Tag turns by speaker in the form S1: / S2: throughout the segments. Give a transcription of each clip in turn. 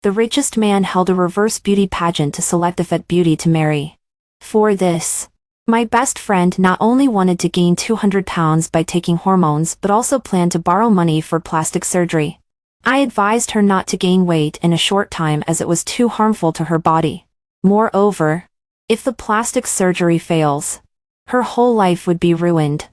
S1: The richest man held a reverse beauty pageant to select a fit beauty to marry. For this, my best friend not only wanted to gain 200 pounds by taking hormones but also planned to borrow money for plastic surgery. I advised her not to gain weight in a short time as it was too harmful to her body. Moreover, if the plastic surgery fails, her whole life would be ruined.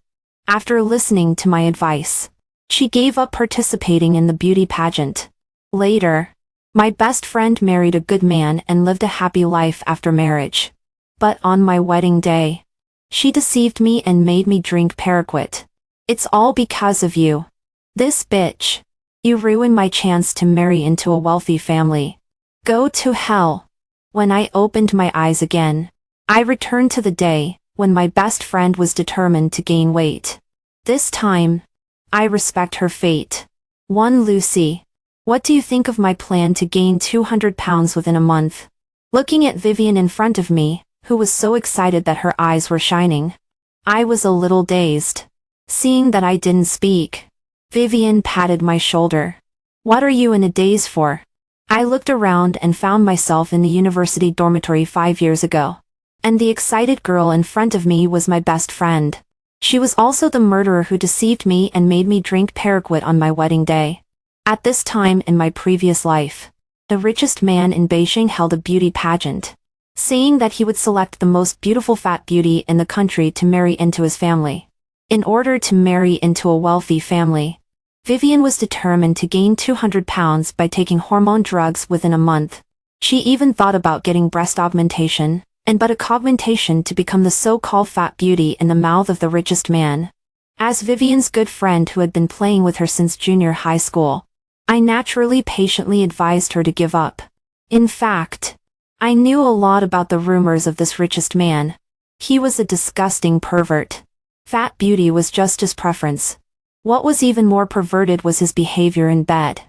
S1: After listening to my advice, she gave up participating in the beauty pageant. Later, my best friend married a good man and lived a happy life after marriage. But on my wedding day, she deceived me and made me drink paraquat. It's all because of you. This bitch. You ruined my chance to marry into a wealthy family. Go to hell. When I opened my eyes again, I returned to the day when my best friend was determined to gain weight. This time, I respect her fate. 1. Lucy. What do you think of my plan to gain 200 pounds within a month? Looking at Vivian in front of me, who was so excited that her eyes were shining, I was a little dazed. Seeing that I didn't speak, Vivian patted my shoulder. What are you in a daze for? I looked around and found myself in the university dormitory 5 years ago. And the excited girl in front of me was my best friend. She was also the murderer who deceived me and made me drink paraquat on my wedding day. At this time in my previous life, the richest man in Beijing held a beauty pageant, saying that he would select the most beautiful fat beauty in the country to marry into his family. In order to marry into a wealthy family, Vivian was determined to gain 200 pounds by taking hormone drugs within a month. She even thought about getting breast augmentation and buttock augmentation to become the so-called fat beauty in the mouth of the richest man. As Vivian's good friend who had been playing with her since junior high school, I naturally patiently advised her to give up. In fact, I knew a lot about the rumors of this richest man. He was a disgusting pervert. Fat beauty was just his preference. What was even more perverted was his behavior in bed.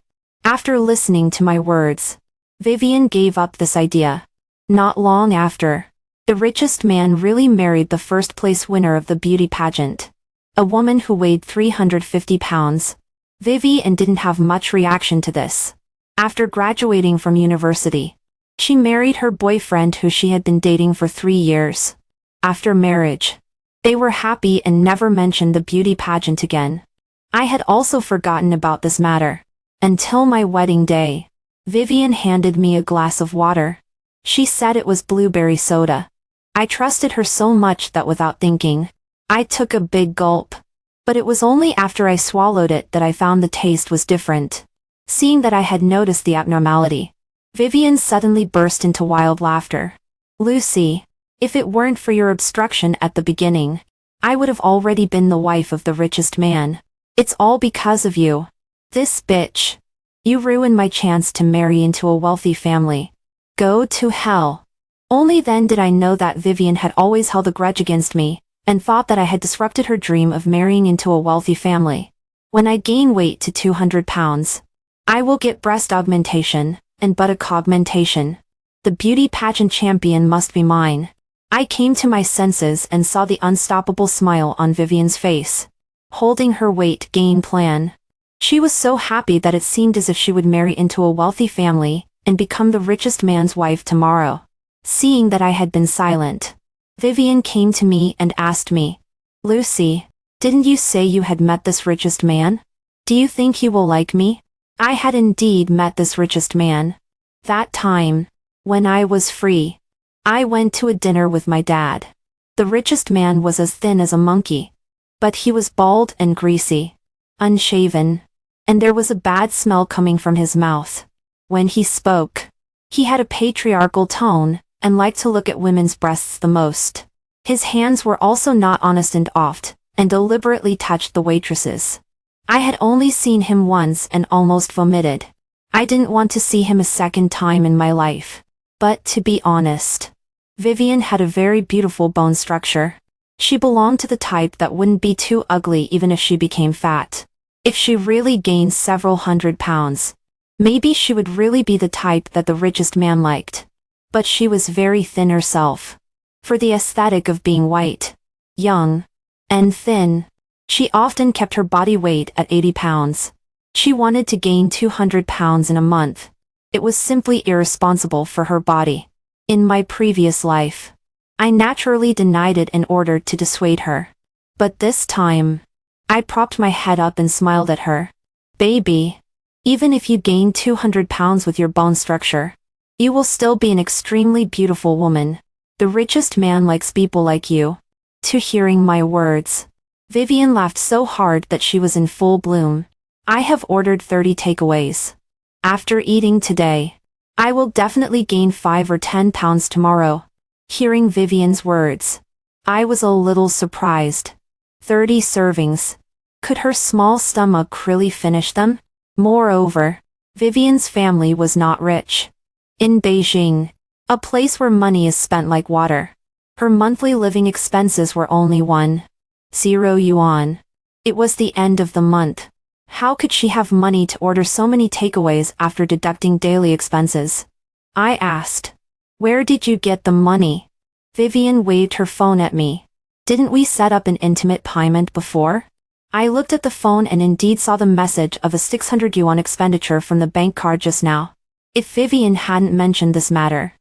S1: After listening to my words, Vivian gave up this idea. Not long after, the richest man really married the first-place winner of the beauty pageant, a woman who weighed 350 pounds. Vivian didn't have much reaction to this. After graduating from university, she married her boyfriend who she had been dating for 3 years. After marriage, they were happy and never mentioned the beauty pageant again. I had also forgotten about this matter. Until my wedding day, Vivian handed me a glass of water. She said it was blueberry soda. I trusted her so much that without thinking, I took a big gulp. But it was only after I swallowed it that I found the taste was different. Seeing that I had noticed the abnormality, Vivian suddenly burst into wild laughter. Lucy, if it weren't for your obstruction at the beginning, I would have already been the wife of the richest man. It's all because of you. This bitch. You ruined my chance to marry into a wealthy family. Go to hell. Only then did I know that Vivian had always held a grudge against me, and thought that I had disrupted her dream of marrying into a wealthy family. When I gain weight to 200 pounds, I will get breast augmentation and buttock augmentation. The beauty pageant champion must be mine. I came to my senses and saw the unstoppable smile on Vivian's face, holding her weight gain plan. She was so happy that it seemed as if she would marry into a wealthy family and become the richest man's wife tomorrow. Seeing that I had been silent, Vivian came to me and asked me, Lucy, didn't you say you had met this richest man? Do you think he will like me? I had indeed met this richest man. That time, when I was free, I went to a dinner with my dad. The richest man was as thin as a monkey, but he was bald and greasy, unshaven, and there was a bad smell coming from his mouth. When he spoke, he had a patriarchal tone, and liked to look at women's breasts the most. His hands were also not honest and oft, and deliberately touched the waitresses. I had only seen him once and almost vomited. I didn't want to see him a second time in my life. But to be honest, Vivian had a very beautiful bone structure. She belonged to the type that wouldn't be too ugly even if she became fat. If she really gained several hundred pounds, maybe she would really be the type that the richest man liked. But she was very thin herself. For the aesthetic of being white, young, and thin, she often kept her body weight at 80 pounds. She wanted to gain 200 pounds in a month. It was simply irresponsible for her body. In my previous life, I naturally denied it in order to dissuade her. But this time, I propped my head up and smiled at her. Baby, even if you gain 200 pounds with your bone structure, you will still be an extremely beautiful woman. The richest man likes people like you. To hearing my words, Vivian laughed so hard that she was in full bloom. I have ordered 30 takeaways. After eating today, I will definitely gain 5 or 10 pounds tomorrow. Hearing Vivian's words, I was a little surprised. 30 servings. Could her small stomach really finish them? Moreover, Vivian's family was not rich. In Beijing, a place where money is spent like water, her monthly living expenses were only 1.0 yuan. It was the end of the month. How could she have money to order so many takeaways after deducting daily expenses? I asked. Where did you get the money? Vivian waved her phone at me. Didn't we set up an intimate payment before? I looked at the phone and indeed saw the message of a 600 yuan expenditure from the bank card just now. If Vivian hadn't mentioned this matter,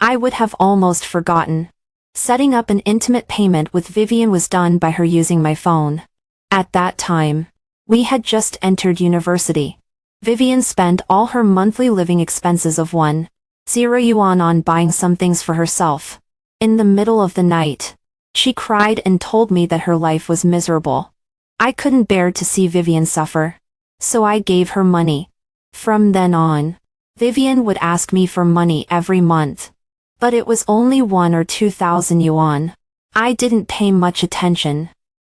S1: I would have almost forgotten. Setting up an intimate payment with Vivian was done by her using my phone. At that time, we had just entered university. Vivian spent all her monthly living expenses of 1.0 yuan on buying some things for herself. In the middle of the night, she cried and told me that her life was miserable. I couldn't bear to see Vivian suffer, so I gave her money. From then on, Vivian would ask me for money every month. But it was only 1,000 or 2,000 yuan. I didn't pay much attention.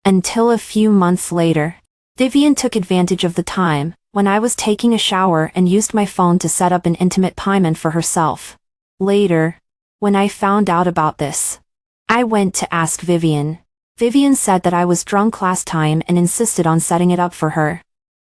S1: Until a few months later, Vivian took advantage of the time when I was taking a shower and used my phone to set up an intimate payment for herself. Later, when I found out about this, I went to ask Vivian. Vivian said that I was drunk last time and insisted on setting it up for her.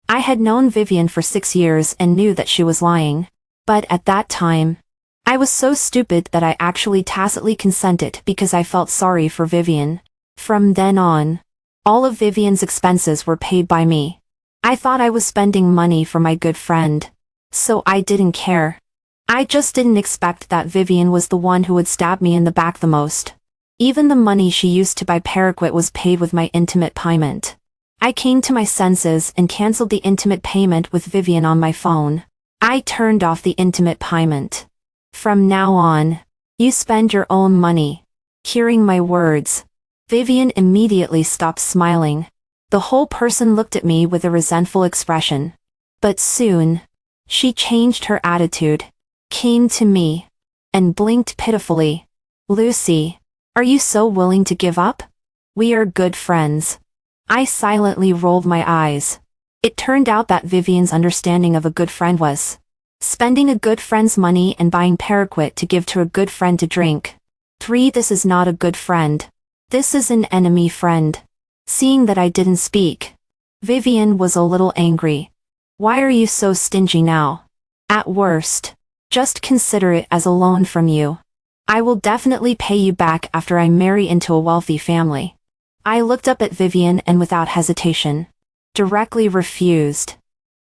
S1: I had known Vivian for 6 years and knew that she was lying. But at that time, I was so stupid that I actually tacitly consented because I felt sorry for Vivian. From then on, all of Vivian's expenses were paid by me. I thought I was spending money for my good friend, so I didn't care. I just didn't expect that Vivian was the one who would stab me in the back the most. Even the money she used to buy paraquat was paid with my intimate payment. I came to my senses and cancelled the intimate payment with Vivian on my phone. I turned off the intimate payment. From now on, you spend your own money. Hearing my words, Vivian immediately stopped smiling. The whole person looked at me with a resentful expression. But soon, she changed her attitude, came to me, and blinked pitifully. Lucy, are you so willing to give up? We are good friends. I silently rolled my eyes. It turned out that Vivian's understanding of a good friend was spending a good friend's money and buying paraquat to give to a good friend to drink. 3. This is not a good friend. This is an enemy friend. Seeing that I didn't speak, Vivian was a little angry. Why are you so stingy now? At worst, just consider it as a loan from you. I will definitely pay you back after I marry into a wealthy family. I looked up at Vivian and without hesitation, directly refused.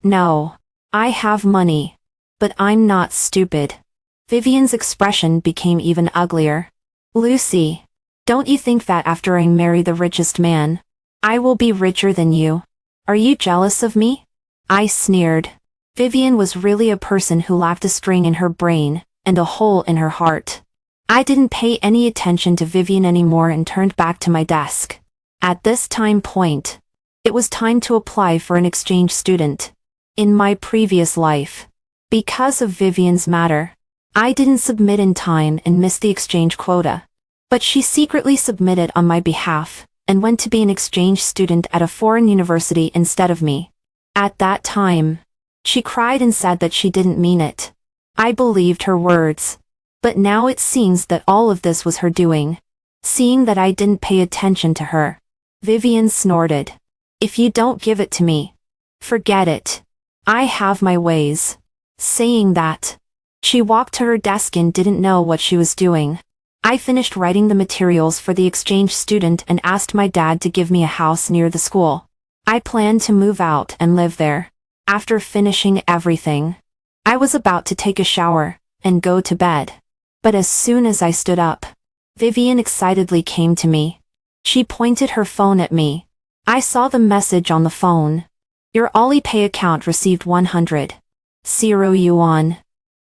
S1: No, I have money, but I'm not stupid. Vivian's expression became even uglier. Lucy, don't you think that after I marry the richest man, I will be richer than you? Are you jealous of me? I sneered. Vivian was really a person who lacked a string in her brain and a hole in her heart. I didn't pay any attention to Vivian anymore and turned back to my desk. At this time point, it was time to apply for an exchange student. In my previous life, because of Vivian's matter, I didn't submit in time and missed the exchange quota. But she secretly submitted on my behalf and went to be an exchange student at a foreign university instead of me. At that time, she cried and said that she didn't mean it. I believed her words. But now it seems that all of this was her doing. Seeing that I didn't pay attention to her, Vivian snorted. If you don't give it to me, forget it. I have my ways. Saying that, she walked to her desk and didn't know what she was doing. I finished writing the materials for the exchange student and asked my dad to give me a house near the school. I planned to move out and live there. After finishing everything, I was about to take a shower and go to bed. But as soon as I stood up, Vivian excitedly came to me. She pointed her phone at me. I saw the message on the phone. Your Alipay account received 100 yuan.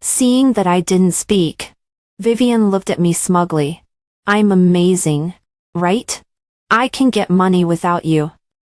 S1: Seeing that I didn't speak, Vivian looked at me smugly. I'm amazing, right? I can get money without you.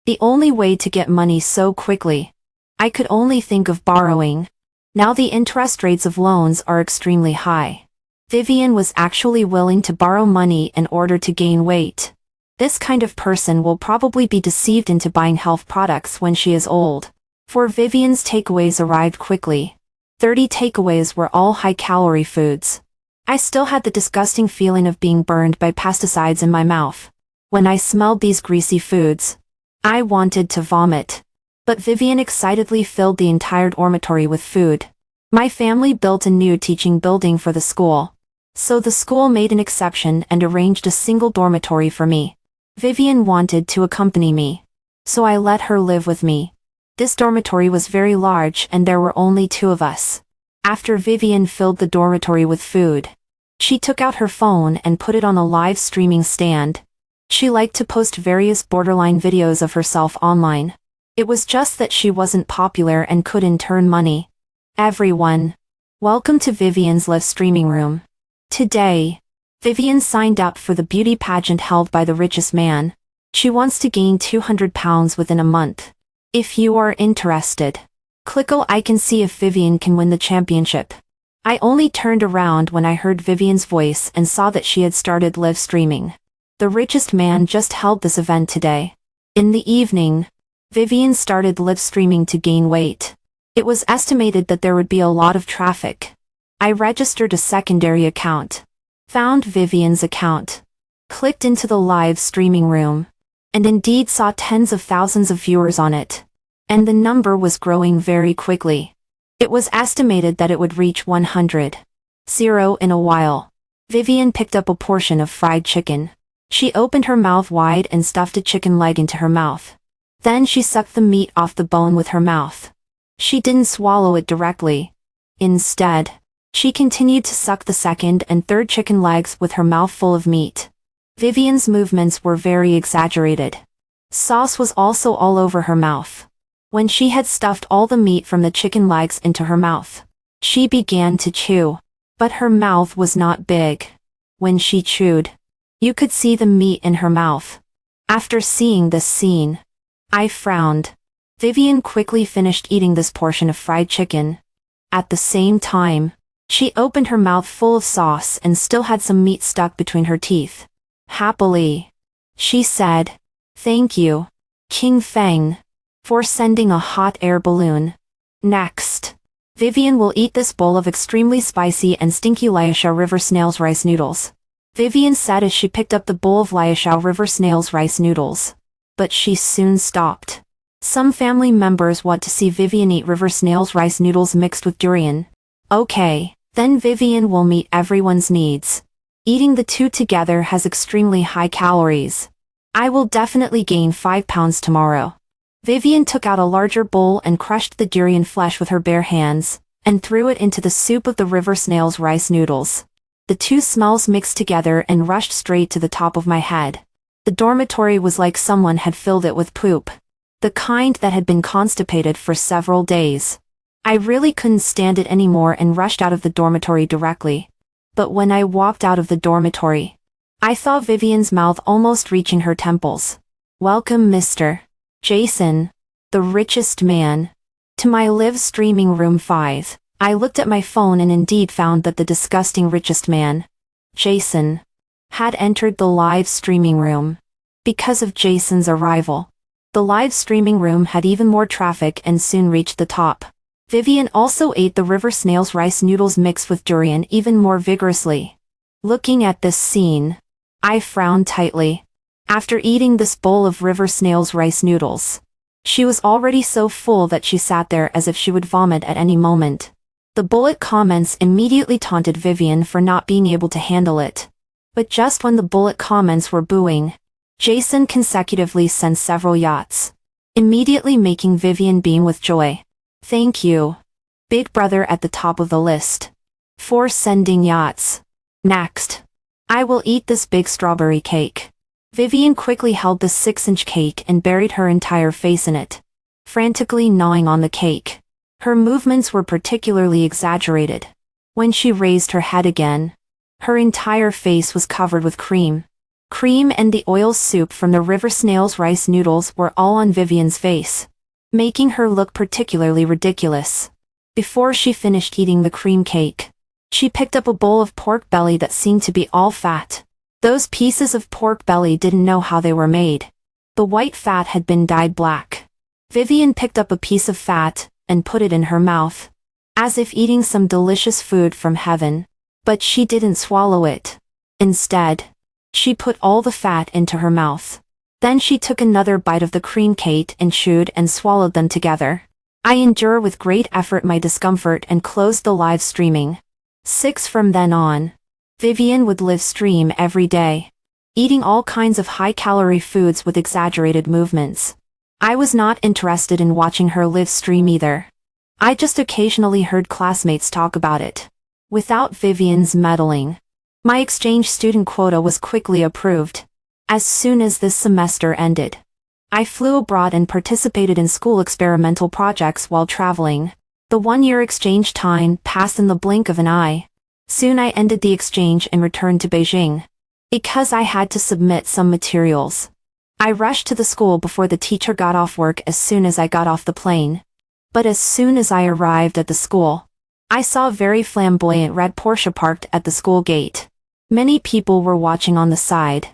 S1: The only way to get money so quickly. I could only think of borrowing. Now the interest rates of loans are extremely high. Vivian was actually willing to borrow money in order to gain weight. This kind of person will probably be deceived into buying health products when she is old. For Vivian's takeaways arrived quickly. 30 takeaways were all high-calorie foods. I still had the disgusting feeling of being burned by pesticides in my mouth. When I smelled these greasy foods, I wanted to vomit. But Vivian excitedly filled the entire dormitory with food. My family built a new teaching building for the school. So the school made an exception and arranged a single dormitory for me. Vivian wanted to accompany me. So I let her live with me. This dormitory was very large and there were only 2 of us. After Vivian filled the dormitory with food, she took out her phone and put it on a live streaming stand. She liked to post various borderline videos of herself online. It was just that she wasn't popular and couldn't earn money. Everyone, welcome to Vivian's live streaming room. Today, Vivian signed up for the beauty pageant held by the richest man. She wants to gain 200 pounds within a month. If you are interested, click the icon see if Vivian can win the championship. I only turned around when I heard Vivian's voice and saw that she had started live streaming. The richest man just held this event today. In the evening, Vivian started live streaming to gain weight. It was estimated that there would be a lot of traffic. I registered a secondary account. Found Vivian's account. Clicked into the live streaming room. And indeed saw tens of thousands of viewers on it. And the number was growing very quickly. It was estimated that it would reach 100 in a while. Vivian picked up a portion of fried chicken. She opened her mouth wide and stuffed a chicken leg into her mouth. Then she sucked the meat off the bone with her mouth. She didn't swallow it directly. Instead, she continued to suck the second and third chicken legs with her mouth full of meat. Vivian's movements were very exaggerated. Sauce was also all over her mouth. When she had stuffed all the meat from the chicken legs into her mouth, she began to chew. But her mouth was not big. When she chewed, you could see the meat in her mouth. After seeing this scene, I frowned. Vivian quickly finished eating this portion of fried chicken. At the same time, she opened her mouth full of sauce and still had some meat stuck between her teeth. Happily, she said, "Thank you, King Feng, for sending a hot air balloon. Next, Vivian will eat this bowl of extremely spicy and stinky Liaoxiao River Snails rice noodles." Vivian said as she picked up the bowl of Liaoxiao River Snails rice noodles. But she soon stopped. Some family members want to see Vivian eat river snails rice noodles mixed with durian. Okay, then Vivian will meet everyone's needs. Eating the 2 together has extremely high calories. I will definitely gain 5 pounds tomorrow. Vivian took out a larger bowl and crushed the durian flesh with her bare hands, and threw it into the soup of the river snails rice noodles. The 2 smells mixed together and rushed straight to the top of my head. The dormitory was like someone had filled it with poop. The kind that had been constipated for several days. I really couldn't stand it anymore and rushed out of the dormitory directly. But when I walked out of the dormitory, I saw Vivian's mouth almost reaching her temples. "Welcome Mr. Jason, the richest man, to my live streaming room 5. I looked at my phone and indeed found that the disgusting richest man, Jason, had entered the live streaming room. Because of Jason's arrival, the live streaming room had even more traffic and soon reached the top. Vivian also ate the river snails rice noodles mixed with durian even more vigorously. Looking at this scene, I frowned tightly. After eating this bowl of river snails rice noodles, she was already so full that she sat there as if she would vomit at any moment. The bullet comments immediately taunted Vivian for not being able to handle it. But just when the bullet comments were booing, Jason consecutively sent several yachts, immediately making Vivian beam with joy. "Thank you, Big Brother at the top of the list. 4 sending yachts. Next. I will eat this big strawberry cake. Vivian quickly held the 6-inch cake and buried her entire face in it, frantically gnawing on the cake. Her movements were particularly exaggerated. When she raised her head again, her entire face was covered with cream. Cream and the oil soup from the river snail's rice noodles were all on Vivian's face, making her look particularly ridiculous. Before she finished eating the cream cake, she picked up a bowl of pork belly that seemed to be all fat. Those pieces of pork belly didn't know how they were made. The white fat had been dyed black. Vivian picked up a piece of fat and put it in her mouth, as if eating some delicious food from heaven. But she didn't swallow it. Instead, she put all the fat into her mouth. Then she took another bite of the cream cake and chewed and swallowed them together. I endure with great effort my discomfort and closed the live streaming. 6 From then on, Vivian would live stream every day, eating all kinds of high-calorie foods with exaggerated movements. I was not interested in watching her live stream either. I just occasionally heard classmates talk about it. Without Vivian's meddling, my exchange student quota was quickly approved. As soon as this semester ended, I flew abroad and participated in school experimental projects while traveling. The 1-year exchange time passed in the blink of an eye. Soon I ended the exchange and returned to Beijing. Because I had to submit some materials, I rushed to the school before the teacher got off work as soon as I got off the plane. But as soon as I arrived at the school, I saw a very flamboyant red Porsche parked at the school gate. Many people were watching on the side.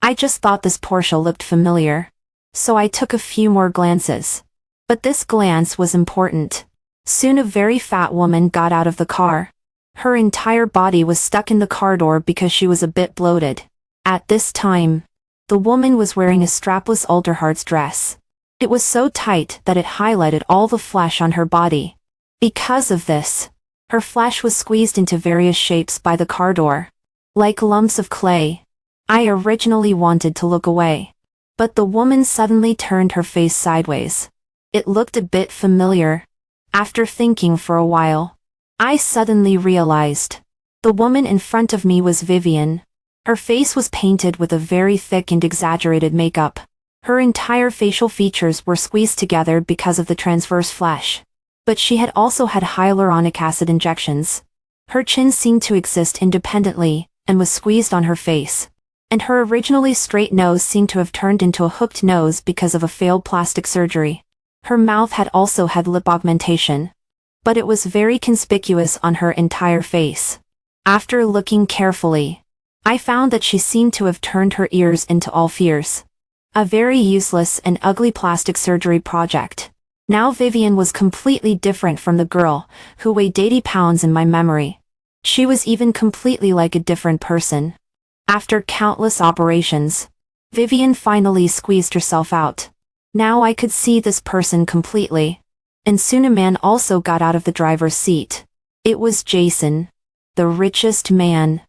S1: I just thought this Porsche looked familiar, so I took a few more glances. But this glance was important. Soon a very fat woman got out of the car. Her entire body was stuck in the car door because she was a bit bloated. At this time, the woman was wearing a strapless Alterhards dress. It was so tight that it highlighted all the flesh on her body. Because of this, her flesh was squeezed into various shapes by the car door, like lumps of clay. I originally wanted to look away, but the woman suddenly turned her face sideways. It looked a bit familiar. After thinking for a while, I suddenly realized the woman in front of me was Vivian. Her face was painted with a very thick and exaggerated makeup. Her entire facial features were squeezed together because of the transverse flesh. But she had also had hyaluronic acid injections. Her chin seemed to exist independently, and was squeezed on her face. And her originally straight nose seemed to have turned into a hooked nose because of a failed plastic surgery. Her mouth had also had lip augmentation, but it was very conspicuous on her entire face. After looking carefully, I found that she seemed to have turned her ears into all ears. A very useless and ugly plastic surgery project. Now Vivian was completely different from the girl who weighed 80 pounds in my memory. She was even completely like a different person. After countless operations, Vivian finally squeezed herself out. Now I could see this person completely. And soon a man also got out of the driver's seat. It was Jason, the richest man.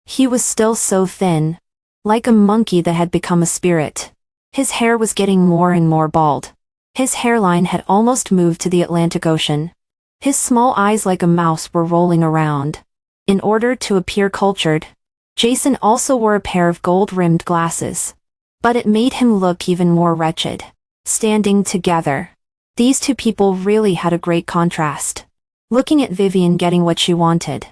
S1: He was still so thin, like a monkey that had become a spirit. His hair was getting more and more bald. His hairline had almost moved to the Atlantic Ocean. His small eyes like a mouse were rolling around. In order to appear cultured, Jason also wore a pair of gold-rimmed glasses. But it made him look even more wretched. Standing together, these two people really had a great contrast. Looking at Vivian getting what she wanted,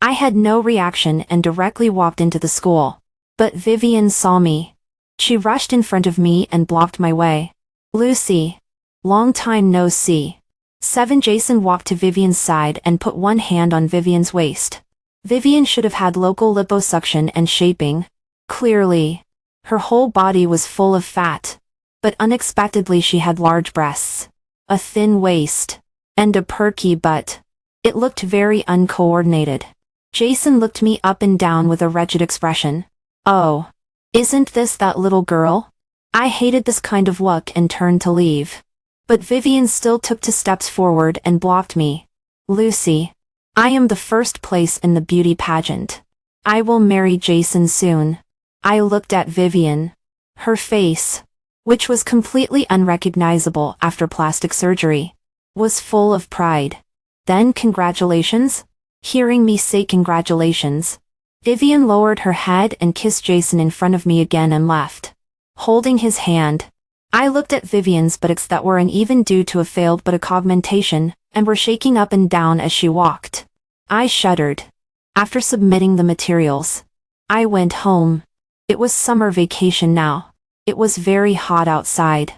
S1: I had no reaction and directly walked into the school. But Vivian saw me. She rushed in front of me and blocked my way. Lucy. Long time no see. 7 Jason walked to Vivian's side and put one hand on Vivian's waist. Vivian should have had local liposuction and shaping. Clearly, her whole body was full of fat. But unexpectedly she had large breasts, a thin waist, and a perky butt. It looked very uncoordinated. Jason looked me up and down with a wretched expression. Oh, isn't this that little girl? I hated this kind of look and turned to leave. But Vivian still took 2 steps forward and blocked me. Lucy, I am the first place in the beauty pageant. I will marry Jason soon. I looked at Vivian. Her face, which was completely unrecognizable after plastic surgery, was full of pride. Then congratulations? Hearing me say congratulations, Vivian lowered her head and kissed Jason in front of me again and left, holding his hand. I looked at Vivian's buttocks that were uneven due to a failed buttock augmentation, and were shaking up and down as she walked. I shuddered. After submitting the materials, I went home. It was summer vacation now. It was very hot outside.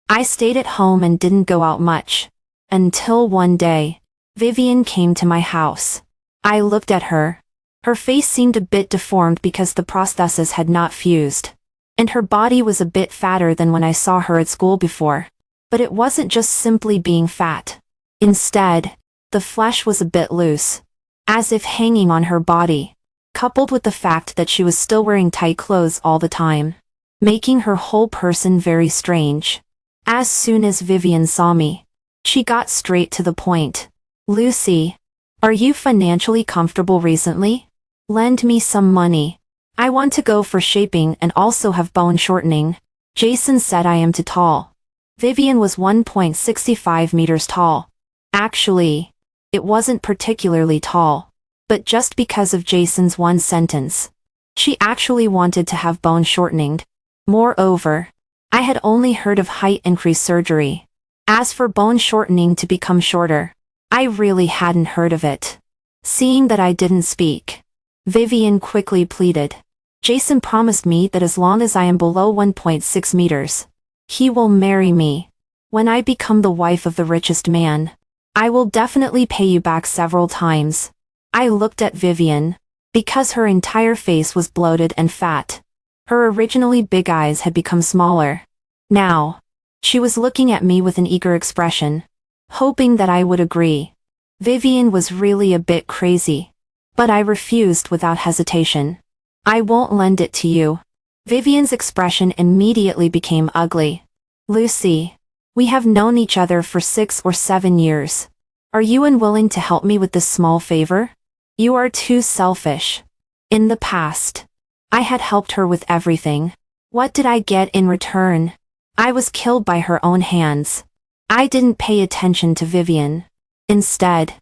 S1: I stayed at home and didn't go out much. Until one day, Vivian came to my house. I looked at her. Her face seemed a bit deformed because the prosthesis had not fused. And her body was a bit fatter than when I saw her at school before. But it wasn't just simply being fat. Instead, the flesh was a bit loose, as if hanging on her body, coupled with the fact that she was still wearing tight clothes all the time, making her whole person very strange. As soon as Vivian saw me, she got straight to the point. "Lucy, are you financially comfortable recently? Lend me some money. I want to go for shaping and also have bone shortening." Jason said I am too tall. Vivian was 1.65 meters tall. Actually, it wasn't particularly tall, but just because of Jason's one sentence, she actually wanted to have bone shortening. Moreover, I had only heard of height increase surgery. As for bone shortening to become shorter, I really hadn't heard of it. Seeing that I didn't speak, Vivian quickly pleaded. "Jason promised me that as long as I am below 1.6 meters, he will marry me. When I become the wife of the richest man, I will definitely pay you back several times." I looked at Vivian. Because her entire face was bloated and fat, her originally big eyes had become smaller. Now, she was looking at me with an eager expression, hoping that I would agree. Vivian was really a bit crazy. But I refused without hesitation. "I won't lend it to you." Vivian's expression immediately became ugly. "Lucy, we have known each other for 6 or 7 years. Are you unwilling to help me with this small favor? You are too selfish." In the past, I had helped her with everything. What did I get in return? I was killed by her own hands. I didn't pay attention to Vivian. Instead,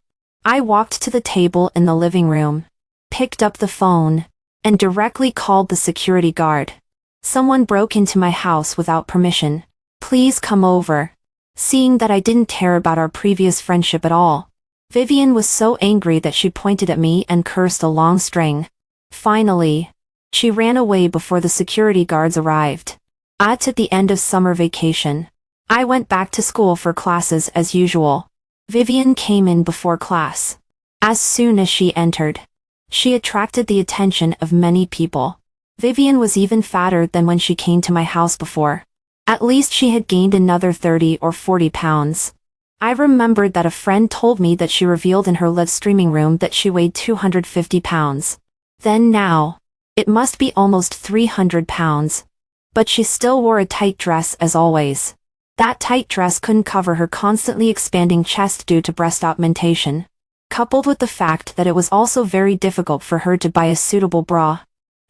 S1: I walked to the table in the living room, picked up the phone, and directly called the security guard. "Someone broke into my house without permission. Please come over." Seeing that I didn't care about our previous friendship at all, Vivian was so angry that she pointed at me and cursed a long string. Finally, she ran away before the security guards arrived. At the end of summer vacation, I went back to school for classes as usual. Vivian came in before class. As soon as she entered, she attracted the attention of many people. Vivian was even fatter than when she came to my house before. At least she had gained another 30 or 40 pounds. I remembered that a friend told me that she revealed in her live streaming room that she weighed 250 pounds. Then now, it must be almost 300 pounds. But she still wore a tight dress as always. That tight dress couldn't cover her constantly expanding chest due to breast augmentation, coupled with the fact that it was also very difficult for her to buy a suitable bra.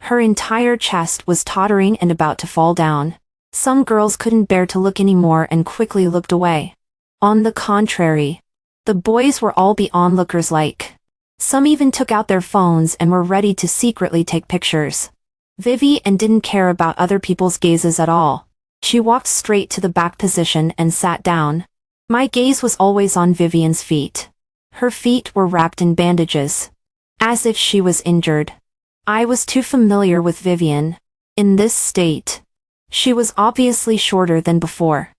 S1: Her entire chest was tottering and about to fall down. Some girls couldn't bear to look anymore and quickly looked away. On the contrary, the boys were all beyond onlookers-like. Some even took out their phones and were ready to secretly take pictures. Vivian didn't care about other people's gazes at all. She walked straight to the back position and sat down. My gaze was always on Vivian's feet. Her feet were wrapped in bandages, as if she was injured. I was too familiar with Vivian. In this state, she was obviously shorter than before.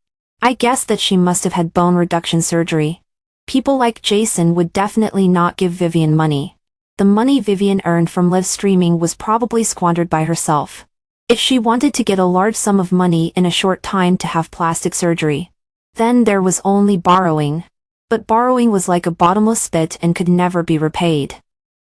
S1: I guessed that she must have had bone reduction surgery. People like Jason would definitely not give Vivian money. The money Vivian earned from live streaming was probably squandered by herself. If she wanted to get a large sum of money in a short time to have plastic surgery, then there was only borrowing. But borrowing was like a bottomless pit and could never be repaid.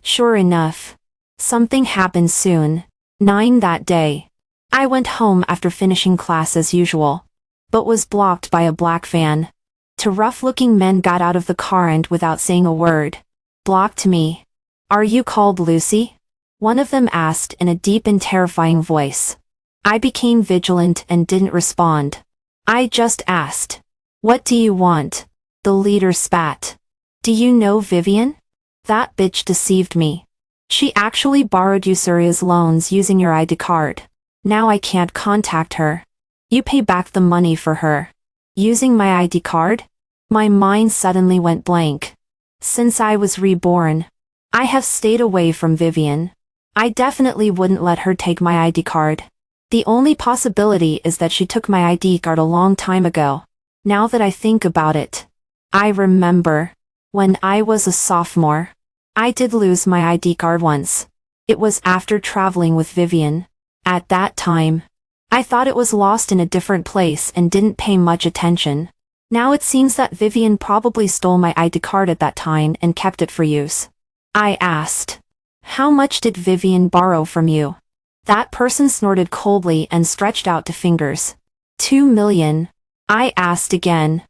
S1: Sure enough, something happened soon. 9 that day. I went home after finishing class as usual, but was blocked by a black van. Two rough-looking men got out of the car and, without saying a word, blocked me. "Are you called Lucy?" one of them asked in a deep and terrifying voice. I became vigilant and didn't respond. I just asked, "What do you want?" The leader spat. Do you know Vivian? That bitch deceived me. She actually borrowed usurious loans using your ID card. Now I can't contact her. You pay back the money for her. Using my ID card? My mind suddenly went blank. Since I was reborn, I have stayed away from Vivian. I definitely wouldn't let her take my ID card. The only possibility is that she took my ID card a long time ago. Now that I think about it, I remember. When I was a sophomore, I did lose my ID card once. It was after traveling with Vivian. At that time, I thought it was lost in a different place and didn't pay much attention. Now it seems that Vivian probably stole my ID card at that time and kept it for use. I asked, "How much did Vivian borrow from you?" That person snorted coldly and stretched out two fingers. 2 million. I asked again,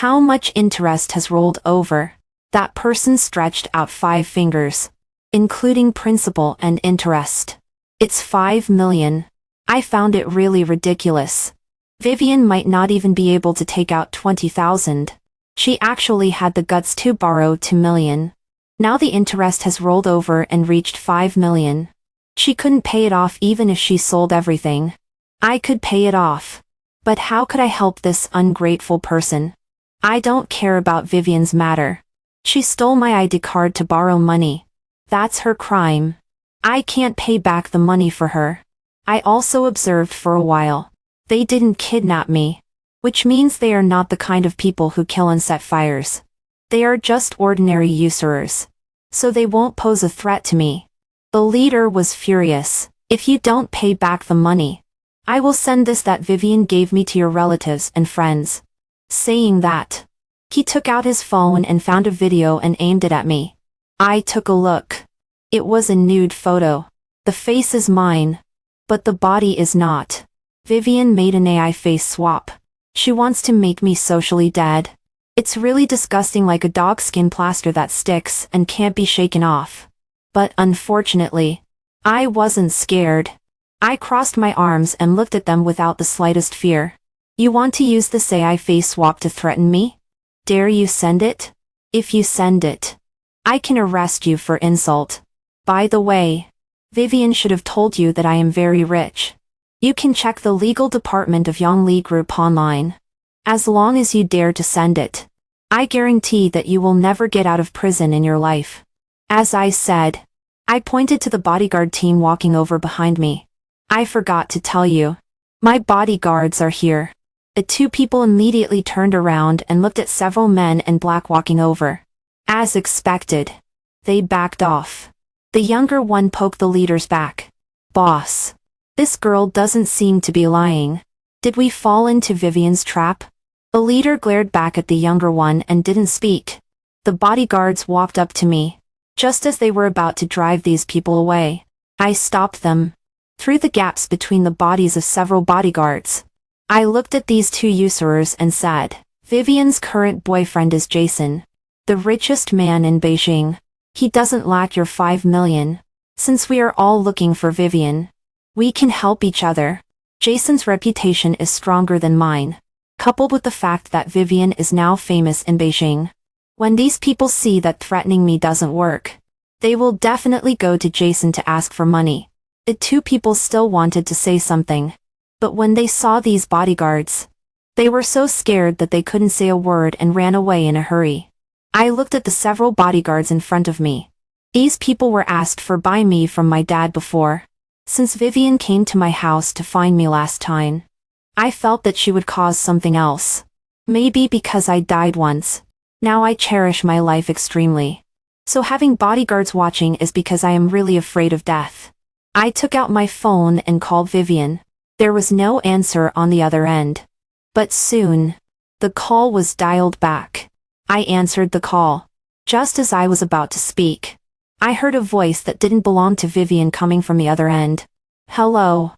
S1: "How much interest has rolled over?" That person stretched out 5 fingers. Including principal and interest. It's 5 million. I found it really ridiculous. Vivian might not even be able to take out 20,000. She actually had the guts to borrow 2 million. Now the interest has rolled over and reached 5 million. She couldn't pay it off even if she sold everything. I could pay it off. But how could I help this ungrateful person? I don't care about Vivian's matter. She stole my ID card to borrow money. That's her crime. I can't pay back the money for her. I also observed for a while. They didn't kidnap me. Which means they are not the kind of people who kill and set fires. They are just ordinary usurers. So they won't pose a threat to me. The leader was furious. "If you don't pay back the money, I will send this that Vivian gave me to your relatives and friends." Saying that, he took out his phone and found a video and aimed it at me. I took a look. It was a nude photo. The face is mine, but the body is not. Vivian made an AI face swap. She wants to make me socially dead. It's really disgusting, like a dog skin plaster that sticks and can't be shaken off. But unfortunately, I wasn't scared. I crossed my arms and looked at them without the slightest fear. "You want to use this AI face swap to threaten me? Dare you send it? If you send it, I can arrest you for insult. By the way, Vivian should have told you that I am very rich. You can check the legal department of Yongli Group online. As long as you dare to send it, I guarantee that you will never get out of prison in your life." As I said, I pointed to the bodyguard team walking over behind me. "I forgot to tell you. My bodyguards are here." The 2 people immediately turned around and looked at several men in black walking over. As expected, they backed off. The younger one poked the leader's back. "Boss, this girl doesn't seem to be lying. Did we fall into Vivian's trap?" The leader glared back at the younger one and didn't speak. The bodyguards walked up to me. Just as they were about to drive these people away, I stopped them. Through the gaps between the bodies of several bodyguards, I looked at these 2 usurers and said, "Vivian's current boyfriend is Jason, the richest man in Beijing. He doesn't lack your 5 million. Since we are all looking for Vivian, we can help each other. Jason's reputation is stronger than mine, coupled with the fact that Vivian is now famous in Beijing. When these people see that threatening me doesn't work, they will definitely go to Jason to ask for money." The 2 people still wanted to say something, but when they saw these bodyguards, they were so scared that they couldn't say a word and ran away in a hurry. I looked at the several bodyguards in front of me. These people were asked for by me from my dad before. Since Vivian came to my house to find me last time, I felt that she would cause something else. Maybe because I died once. Now I cherish my life extremely. So having bodyguards watching is because I am really afraid of death. I took out my phone and called Vivian. There was no answer on the other end. But soon, the call was dialed back. I answered the call. Just as I was about to speak, I heard a voice that didn't belong to Vivian coming from the other end. "Hello.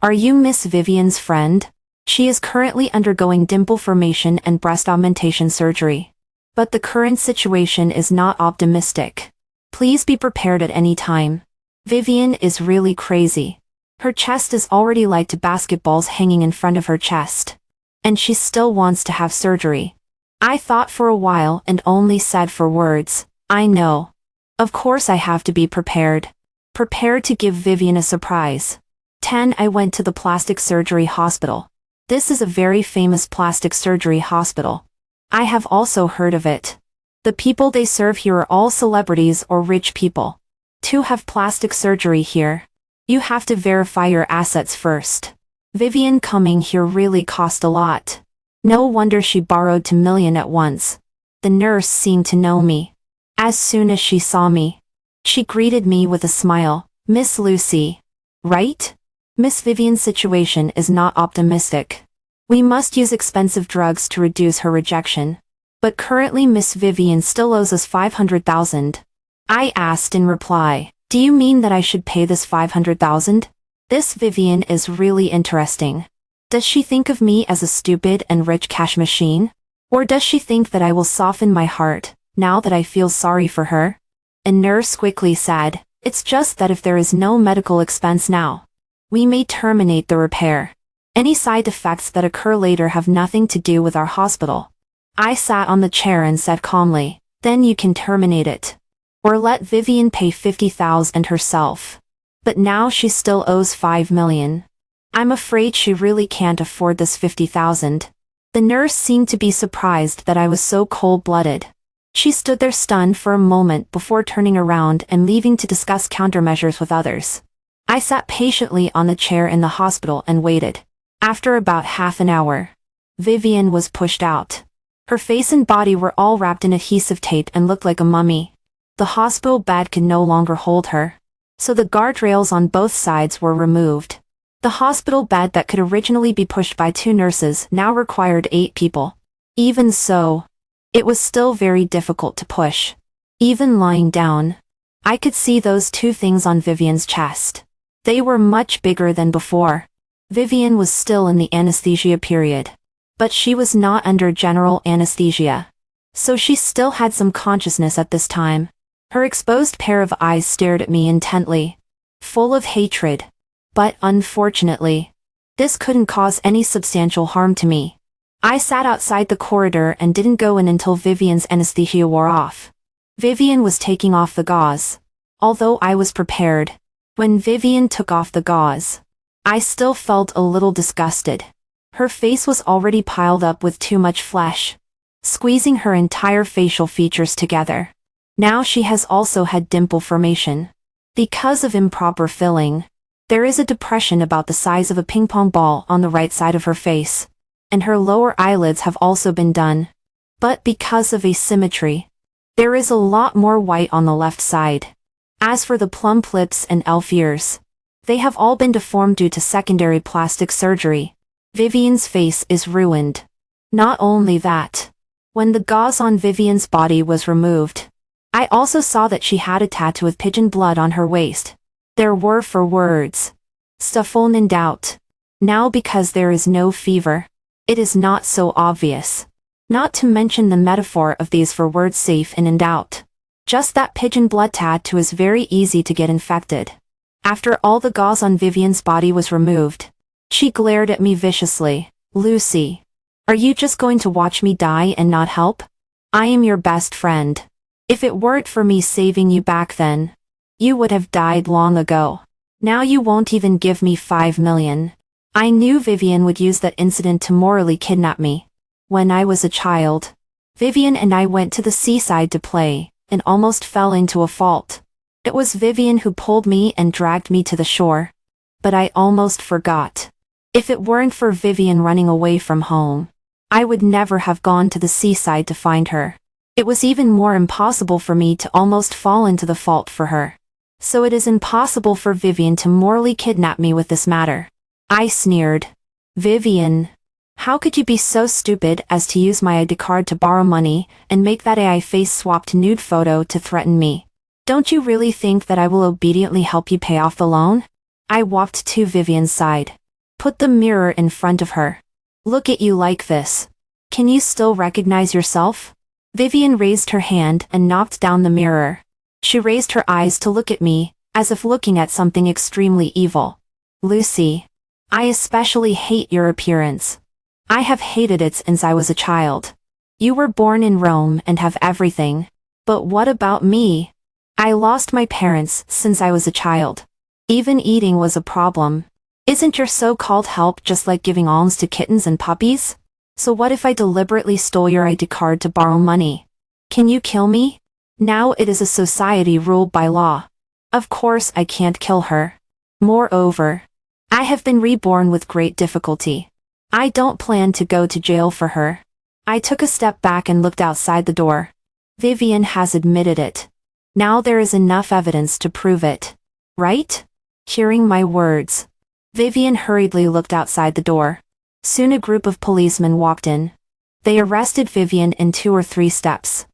S1: Are you Miss Vivian's friend? She is currently undergoing dimple formation and breast augmentation surgery. But the current situation is not optimistic. Please be prepared at any time. Vivian is really crazy. Her chest is already like 2 basketballs hanging in front of her chest. And she still wants to have surgery. I thought for a while and only said for words, I know. Of course I have to be prepared. Prepared to give Vivian a surprise. 10. I went to the plastic surgery hospital. This is a very famous plastic surgery hospital. I have also heard of it. The people they serve here are all celebrities or rich people. To have plastic surgery here, you have to verify your assets first. Vivian coming here really cost a lot. No wonder she borrowed $2 million at once. The nurse seemed to know me. As soon as she saw me, she greeted me with a smile. Miss Lucy. Right? Miss Vivian's situation is not optimistic. We must use expensive drugs to reduce her rejection. But currently Miss Vivian still owes us $500,000. I asked in reply, do you mean that I should pay this $500,000? This Vivian is really interesting. Does she think of me as a stupid and rich cash machine? Or does she think that I will soften my heart, now that I feel sorry for her? A nurse quickly said, it's just that if there is no medical expense now, we may terminate the repair. Any side effects that occur later have nothing to do with our hospital. I sat on the chair and said calmly, then you can terminate it. Or let Vivian pay $50,000 herself. But now she still owes $5 million. I'm afraid she really can't afford this $50,000. The nurse seemed to be surprised that I was so cold-blooded. She stood there stunned for a moment before turning around and leaving to discuss countermeasures with others. I sat patiently on the chair in the hospital and waited. After about half an hour, Vivian was pushed out. Her face and body were all wrapped in adhesive tape and looked like a mummy. The hospital bed could no longer hold her, so the guardrails on both sides were removed. The hospital bed that could originally be pushed by 2 nurses now required 8 people. Even so, it was still very difficult to push. Even lying down, I could see those 2 things on Vivian's chest. They were much bigger than before. Vivian was still in the anesthesia period. But she was not under general anesthesia. So she still had some consciousness at this time. Her exposed pair of eyes stared at me intently, full of hatred. But unfortunately, this couldn't cause any substantial harm to me. I sat outside the corridor and didn't go in until Vivian's anesthesia wore off. Vivian was taking off the gauze. Although I was prepared, when Vivian took off the gauze, I still felt a little disgusted. Her face was already piled up with too much flesh, squeezing her entire facial features together. Now she has also had dimple formation. Because of improper filling, there is a depression about the size of a ping pong ball on the right side of her face, and her lower eyelids have also been done. But because of asymmetry, there is a lot more white on the left side. As for the plump lips and elf ears, they have all been deformed due to secondary plastic surgery. Vivian's face is ruined. Not only that, when the gauze on Vivian's body was removed, I also saw that she had a tattoo with pigeon blood on her waist. There were 4 words. Stuffon in doubt. Now because there is no fever, it is not so obvious. Not to mention the metaphor of these 4 words safe and in doubt. Just that pigeon blood tattoo is very easy to get infected. After all the gauze on Vivian's body was removed, she glared at me viciously. Lucy, are you just going to watch me die and not help? I am your best friend. If it weren't for me saving you back then, you would have died long ago. Now you won't even give me $5 million. I knew Vivian would use that incident to morally kidnap me. When I was a child, Vivian and I went to the seaside to play, and almost fell into a fault. It was Vivian who pulled me and dragged me to the shore. But I almost forgot. If it weren't for Vivian running away from home, I would never have gone to the seaside to find her. It was even more impossible for me to almost fall into the fault for her. So it is impossible for Vivian to morally kidnap me with this matter. I sneered. Vivian, how could you be so stupid as to use my ID card to borrow money and make that AI face-swapped nude photo to threaten me? Don't you really think that I will obediently help you pay off the loan? I walked to Vivian's side. Put the mirror in front of her. Look at you like this. Can you still recognize yourself? Vivian raised her hand and knocked down the mirror. She raised her eyes to look at me, as if looking at something extremely evil. Lucy, I especially hate your appearance. I have hated it since I was a child. You were born in Rome and have everything. But what about me? I lost my parents since I was a child. Even eating was a problem. Isn't your so-called help just like giving alms to kittens and puppies? So what if I deliberately stole your ID card to borrow money? Can you kill me? Now it is a society ruled by law. Of course I can't kill her. Moreover, I have been reborn with great difficulty. I don't plan to go to jail for her. I took a step back and looked outside the door. Vivian has admitted it. Now there is enough evidence to prove it. Right? Hearing my words, Vivian hurriedly looked outside the door. Soon a group of policemen walked in. They arrested Vivian in 2 or 3 steps.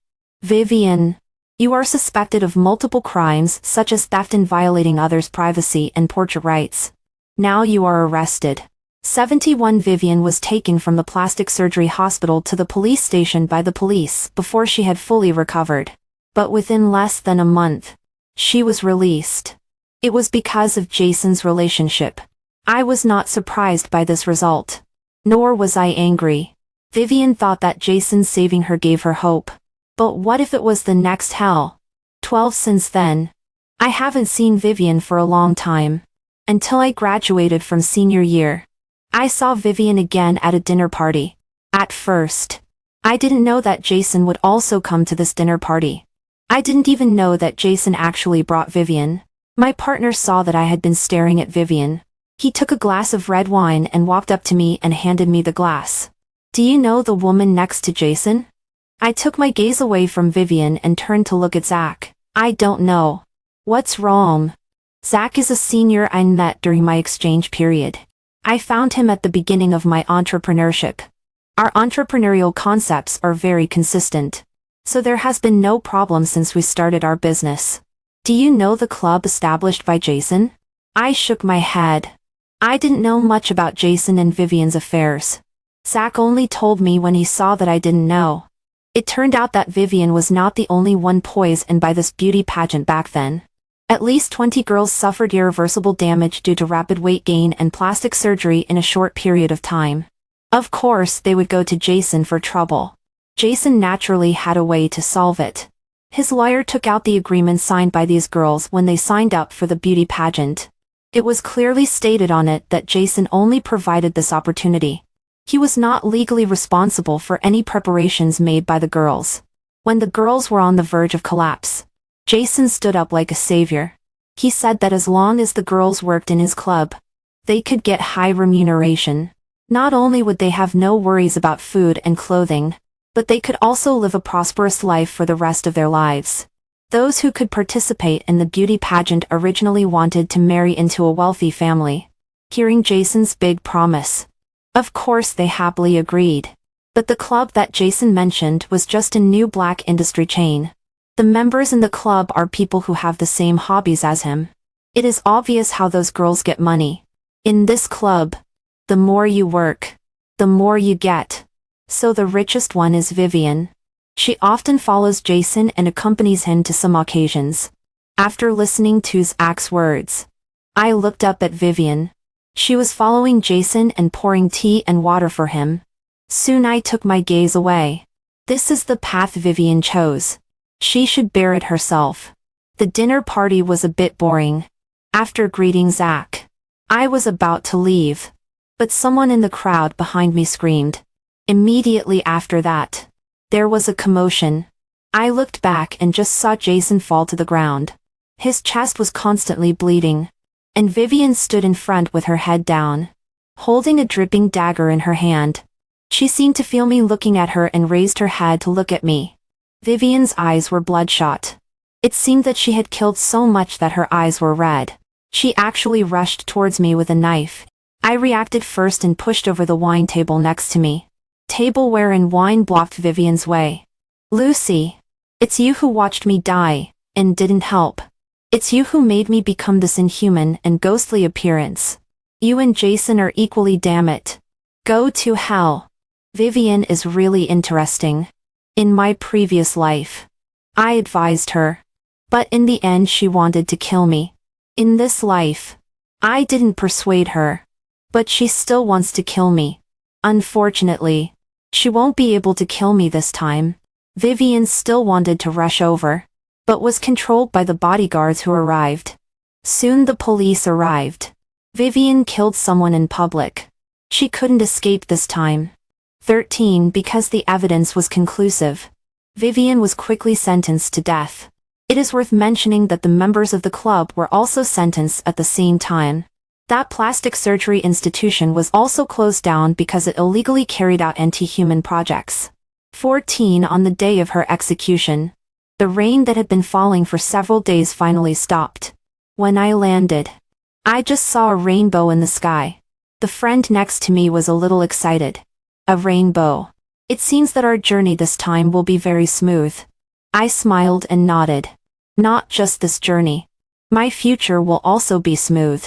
S1: Vivian, you are suspected of multiple crimes such as theft and violating others' privacy and portrait rights. Now you are arrested. 71 Vivian was taken from the plastic surgery hospital to the police station by the police before she had fully recovered. But within less than a month, she was released. It was because of Jason's relationship. I was not surprised by this result. Nor was I angry. Vivian thought that Jason saving her gave her hope. But what if it was the next hell? 12 since then. I haven't seen Vivian for a long time. Until I graduated from senior year. I saw Vivian again at a dinner party. At first, I didn't know that Jason would also come to this dinner party. I didn't even know that Jason actually brought Vivian. My partner saw that I had been staring at Vivian. He took a glass of red wine and walked up to me and handed me the glass. Do you know the woman next to Jason? I took my gaze away from Vivian and turned to look at Zach. I don't know. What's wrong? Zach is a senior I met during my exchange period. I found him at the beginning of my entrepreneurship. Our entrepreneurial concepts are very consistent. So there has been no problem since we started our business. Do you know the club established by Jason? I shook my head. I didn't know much about Jason and Vivian's affairs. Zach only told me when he saw that I didn't know. It turned out that Vivian was not the only one poisoned by this beauty pageant back then. At least 20 girls suffered irreversible damage due to rapid weight gain and plastic surgery in a short period of time. Of course, they would go to Jason for trouble. Jason naturally had a way to solve it. His lawyer took out the agreement signed by these girls when they signed up for the beauty pageant. It was clearly stated on it that Jason only provided this opportunity. He was not legally responsible for any preparations made by the girls. When the girls were on the verge of collapse, Jason stood up like a savior. He said that as long as the girls worked in his club, they could get high remuneration. Not only would they have no worries about food and clothing, but they could also live a prosperous life for the rest of their lives. Those who could participate in the beauty pageant originally wanted to marry into a wealthy family. Hearing Jason's big promise, of course they happily agreed. But the club that Jason mentioned was just a new black industry chain. The members in the club are people who have the same hobbies as him. It is obvious how those girls get money. In this club, the more you work, the more you get. So the richest one is Vivian. She often follows Jason and accompanies him to some occasions. After listening to Zach's words, I looked up at Vivian. She was following Jason and pouring tea and water for him. Soon I took my gaze away. This is the path Vivian chose. She should bear it herself. The dinner party was a bit boring. After greeting Zach, I was about to leave. But someone in the crowd behind me screamed. Immediately after that, there was a commotion. I looked back and just saw Jason fall to the ground. His chest was constantly bleeding. And Vivian stood in front with her head down, holding a dripping dagger in her hand. She seemed to feel me looking at her and raised her head to look at me. Vivian's eyes were bloodshot. It seemed that she had killed so much that her eyes were red. She actually rushed towards me with a knife. I reacted first and pushed over the wine table next to me. Table wherein wine blocked Vivian's way. Lucy, it's you who watched me die, and didn't help. It's you who made me become this inhuman and ghostly appearance. You and Jason are equally damn it. Go to hell. Vivian is really interesting. In my previous life, I advised her. But in the end she wanted to kill me. In this life, I didn't persuade her. But she still wants to kill me. Unfortunately, She won't be able to kill me this time. Vivian still wanted to rush over, but was controlled by the bodyguards who arrived. Soon the police arrived. Vivian killed someone in public. She couldn't escape this time. 13. Because the evidence was conclusive, Vivian was quickly sentenced to death. It is worth mentioning that the members of the club were also sentenced at the same time. That plastic surgery institution was also closed down because it illegally carried out anti-human projects. 14. On the day of her execution, the rain that had been falling for several days finally stopped. When I landed, I just saw a rainbow in the sky. The friend next to me was a little excited. A rainbow. It seems that our journey this time will be very smooth. I smiled and nodded. Not just this journey. My future will also be smooth.